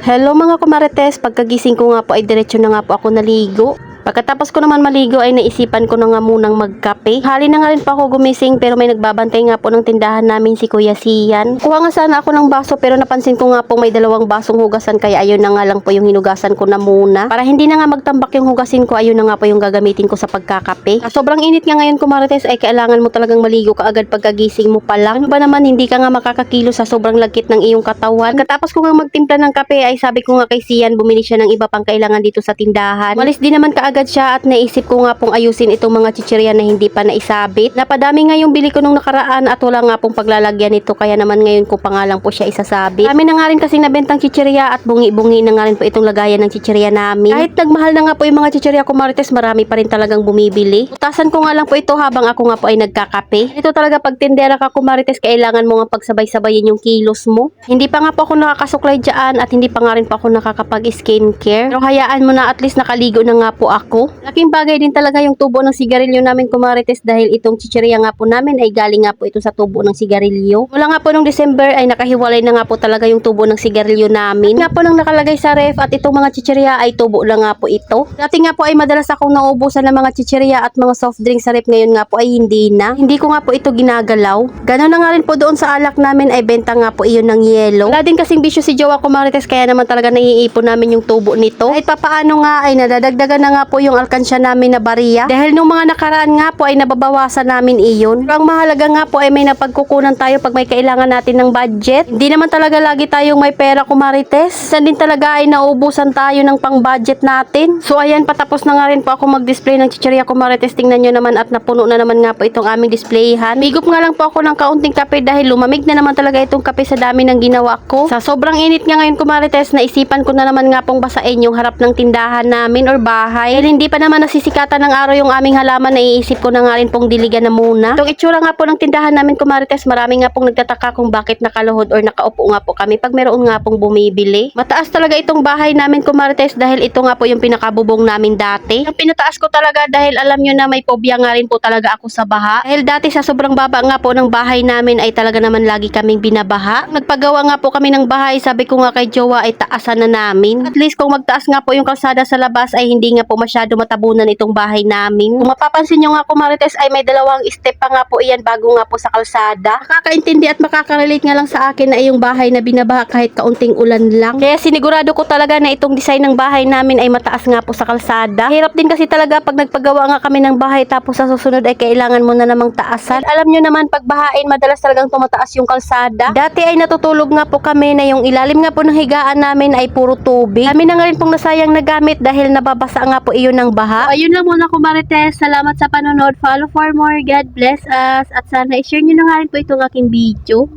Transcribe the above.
Hello mga kumarites, pagkagising ko nga po ay diretso na nga po ako naligo. Pagkatapos ko naman maligo ay naisipan ko na nga munang magkape. Hali na nga rin pa ako gumising pero may nagbabantay nga po ng tindahan namin si Kuya Sian. Kuha nga sana ako ng baso pero napansin ko nga po may dalawang basong hugasan kaya ayun na nga lang po yung hinugasan ko na muna. Para hindi na nga magtambak yung hugasin ko, ayun na nga po yung gagamitin ko sa pagkakape. Sobrang init nga ngayon kumarites ay kailangan mo talagang maligo kaagad pagkagising mo pa lang. Ano ba naman hindi ka nga makakakilo sa sobrang lagkit ng iyong katawan. Pagkatapos ko nga magtimpla ng kape ay sabi ko nga kay Sian bumili siya ng iba pang kailangan dito sa tindahan. Walis din naman kaagad siya at naisip ko nga pong ayusin itong mga chichirya na hindi pa naisabit. Napadami nga yung bili ko nung nakaraan at wala nga pong paglalagyan nito kaya naman ngayon ko pa nga lang po siya isasabit. Kami na nga rin kasing nabentang chichirya at bungi-bungi na nga rin po itong lagayan ng chichirya namin. Kahit nagmahal na nga po yung mga chichirya ko marites, marami pa rin talagang bumibili. Utasan ko nga lang po ito habang ako nga po ay nagkakape. Ito talaga pag tindera ka kumarites, kailangan mo nga pagsabay-sabayin yung kilos mo. Hindi pa nga po ako nakakasuklay dyan at hindi pa nga rin po ako nakakapag-skincare. Pero hayaan mo na, at least nakaligo na nga po ako. Laking bagay din talaga yung tubo ng sigarilyo namin kumarites dahil itong chichirya nga po namin ay galing nga po ito sa tubo ng sigarilyo. Mula nga po nung December ay nakahiwalay na nga po talaga yung tubo ng sigarilyo namin. Nga po nang nakalagay sa ref at itong mga chichirya ay tubo lang nga po ito. Dati nga po ay madalas akong naubusan ng mga chichirya at mga soft drinks sa ref, ngayon nga po ay hindi na. Hindi ko nga po ito ginagalaw. Ganon na nga rin po doon sa alak namin ay benta nga po iyon ng yelo. Wala din kasing bisyo si Jowa kumarites kaya naman talaga naiipon namin yung tubo nito. Kahit papaano nga ay nadadagdagan na nga po yung alkansya namin na bariya. Dahil nung mga nakaraan nga po ay nababawasan namin iyon. Pero ang mahalaga nga po ay may napagkukunan tayo pag may kailangan natin ng budget. Hindi naman talaga lagi tayong may pera kumarites. San din talaga ay nauubusan tayo ng pang budget natin. So ayan, patapos na nga rin po ako mag-display ng chichirya kumarites. Tingnan nyo naman at napuno na naman nga po itong aming displayhan. Bigop nga lang po ako ng kaunting kape dahil lumamig na naman talaga itong kape sa dami ng ginawa ko. Sa sobrang init nga ngayon kumarites, naisipan ko na naman nga pong basain yung harap ng tindahan namin or bahay. Dahil hindi pa naman nasisikatan ng araw yung aming halaman, naiisip ko na nga rin pong diligan na muna. Itong itsura nga po ng tindahan namin kumarites, marami nga pong nagtataka kung bakit nakaluhod or nakaupo nga po kami pag meron nga pong bumibili. Mataas talaga itong bahay namin kumarites dahil ito nga po yung pinakabubong namin dati. Ang pinataas ko talaga dahil alam nyo na may phobia nga rin po talaga ako sa baha. Dahil dati sa sobrang baba nga po ng bahay namin ay talaga naman lagi kaming binabaha. Nagpagawa nga po kami ng bahay, sabi ko nga kay Jowa ay taasan na namin. At least kung magtaas nga po yung kalsada sa labas ay hindi nga po masyado matabunan itong bahay namin. Kung mapapansin nyo nga kumarites ay may dalawang step pa nga po iyan bago nga po sa kalsada. Makakaintindi at makakarelate nga lang sa akin na yung bahay na binabaha kahit kaunting ulan lang. Kaya sinigurado ko talaga na itong design ng bahay namin ay mataas nga po sa kalsada. Hirap din kasi talaga pag nagpagawa nga kami ng bahay tapos sa susunod ay kailangan mo na namang taasan. Alam nyo naman pag bahain madalas talagang tumataas yung kalsada. Dati ay natutulog nga po kami na yung ilalim nga po ng higaan namin ay puro tubig. Kami na nga rin pong nasayang na gamit dahil nababasa nga po iyon ng baha. So, ayun lang muna kumarites. Salamat sa panonood. Follow for more. God bless us. At sana i-share nyo na nga rin po itong aking video.